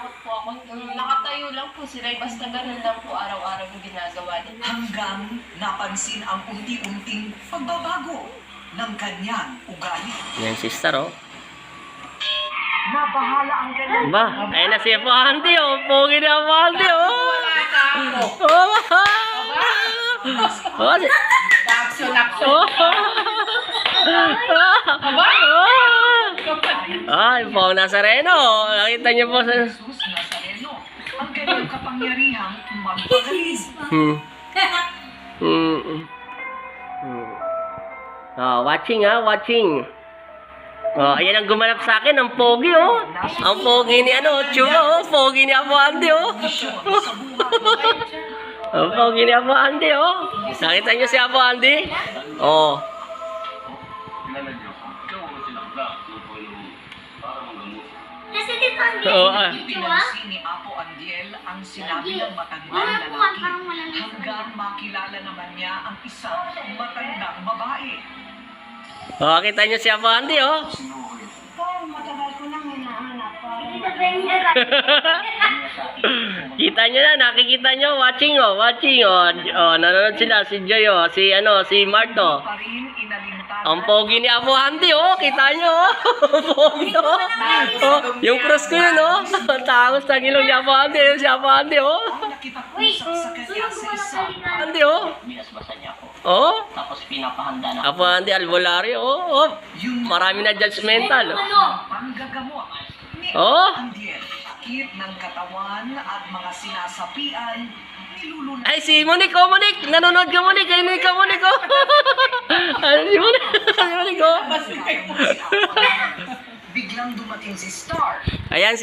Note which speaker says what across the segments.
Speaker 1: natatakot po ako. Nakatayo lang po sila, basta ganun lang po araw-araw yung ginagawa nila.
Speaker 2: Hanggang napansin ang unti-unting pagbabago ng kanyang ugali.
Speaker 3: Yan, sister, oh.
Speaker 2: Nabahala ang kanyang
Speaker 3: Ba, ayun na si Apo Andy, oh. Pogi na Apo Andy, oh. Oh, oh,
Speaker 1: Action.
Speaker 3: Ay, Pong Nazareno. Nakita niyo po sa...
Speaker 2: Jesus Nazareno ang kanyang kapangyarihang magpagaling.
Speaker 3: Oh, watching, watching. Oh, ayan ang gumanap sa akin, ang pogi, oh. Ang pogi ni Chua, oh. Pogi ni Apo Andy, oh. Ang pogi ni Apo Andy, oh. Nakita niyo si Apo Andy? Oh. Oo,
Speaker 2: Pinansin ni Apo Andiel ang sinabi ng matandang lalaki hanggang makilala naman niya ang isang matandang babae.
Speaker 3: Oh, kita niyo si Apo Andy, oh.
Speaker 1: Matagal ko nang hinahanap pa.
Speaker 3: Kita niyo na, nakikita niyo, watching, oh. Oh, nanonood sila, si Joy, oh. Si Marto.
Speaker 2: Pa rin inalintanan
Speaker 3: Ang pogi ni Apo Andy, oh. Kita niyo, oh. Pogi, oh. Oh, yung cross ko yun, oh. Tangos ng ilong ni Apo Andy, yun si Apo Andy, oh.
Speaker 2: ang nakipag-usap sa kanya sa isang
Speaker 3: Andy, oh.
Speaker 4: Binasbasan niya ako.
Speaker 3: Oh.
Speaker 4: Tapos pinapahanda na
Speaker 3: Apo Andy Albolari, oh. Oh. Marami na judgmental, oh.
Speaker 2: panggagamot ni
Speaker 3: Oh.
Speaker 2: Apo Andiel. Sakit ng katawan at mga sinasapian, nilulunan
Speaker 3: Ay, si Monique, oh, Monique. Nanonood ka, Monique. Ay, ka, Monique, oh. Ay, si Monique. Si Monique, oh.
Speaker 2: biglang dumating si Star.
Speaker 3: Ayan,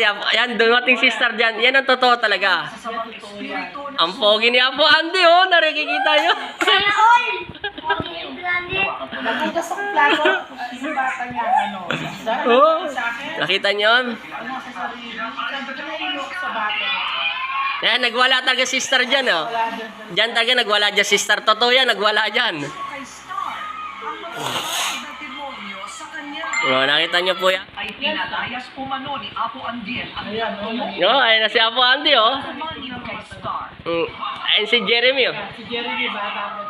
Speaker 3: dumating si Star dyan. Yan ang totoo talaga.
Speaker 2: Sa mga espiritu ng
Speaker 3: Ang pogi ni Apo Andy, oh. Nakikita nyo.
Speaker 1: Nabutas ang plato. Yung bata niya,
Speaker 3: Oh. Nakita nyo yun?
Speaker 1: nasa sarili. Sabi ko nahilok sa bata.
Speaker 3: Ayan, nagwala talaga si Star dyan, oh. Dyan talaga nagwala dyan si Star. Totoo yan, nagwala dyan.
Speaker 2: kay Star, ang mga na demonyo sa kanya
Speaker 3: Oh, nakita nyo po yan.
Speaker 2: ay pinalayas umano ni Apo Andiel ang tulong
Speaker 3: No, ayun na si Apo Andy, oh.
Speaker 2: kumain kay Star.
Speaker 3: Ayun si Jeremy, oh.
Speaker 1: Si Jeremy, bata ko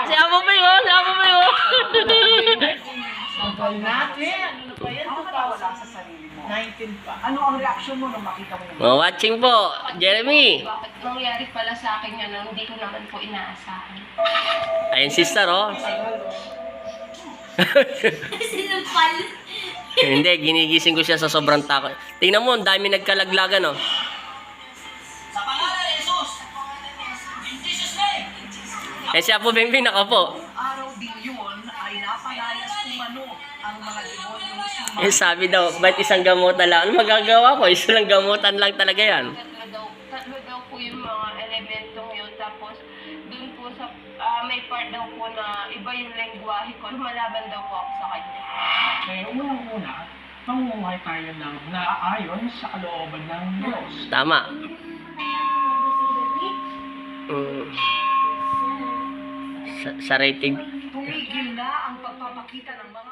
Speaker 3: Si Apo Ping, oh. Si Apo Ping, oh.
Speaker 1: Ang natin. Ano pa yan?
Speaker 2: Wala sa sarili mo.
Speaker 1: 19 pa.
Speaker 2: Ano ang reaksyon mo nung makita mo yung
Speaker 3: Oh, watching po. Jeremy.
Speaker 1: Bakit nangyari pala sa akin yun? Hindi ko naman po inaasahan.
Speaker 3: Ayun si Star, oh.
Speaker 5: Sinumpal.
Speaker 3: Hindi, ginigising ko siya sa sobrang takot. Tingnan mo, ang dami nagkalaglagan, oh.
Speaker 4: Sa pangalan ni Jesus. In Jesus' name.
Speaker 3: Eh, siya po, Bing, nakaupo.
Speaker 2: araw din yun ay napalayas umano ang mga demonyong
Speaker 3: Eh, sabi daw, ba't isang gamutan lang? Ano magagawa ko? Isa lang gamutan lang talaga yan.
Speaker 1: Tatlo daw po yung mga elementong yun. Tapos, dun po sa, may part daw po na iba yung lengguwahe ko. Lumalaban daw po ako sa kanya.
Speaker 6: Eh, unang-una, mamumuhay tayo ng naaayon sa kalooban ng Diyos.
Speaker 3: Tama. Sa rating.
Speaker 2: tumigil na ang pagpapakita ng mga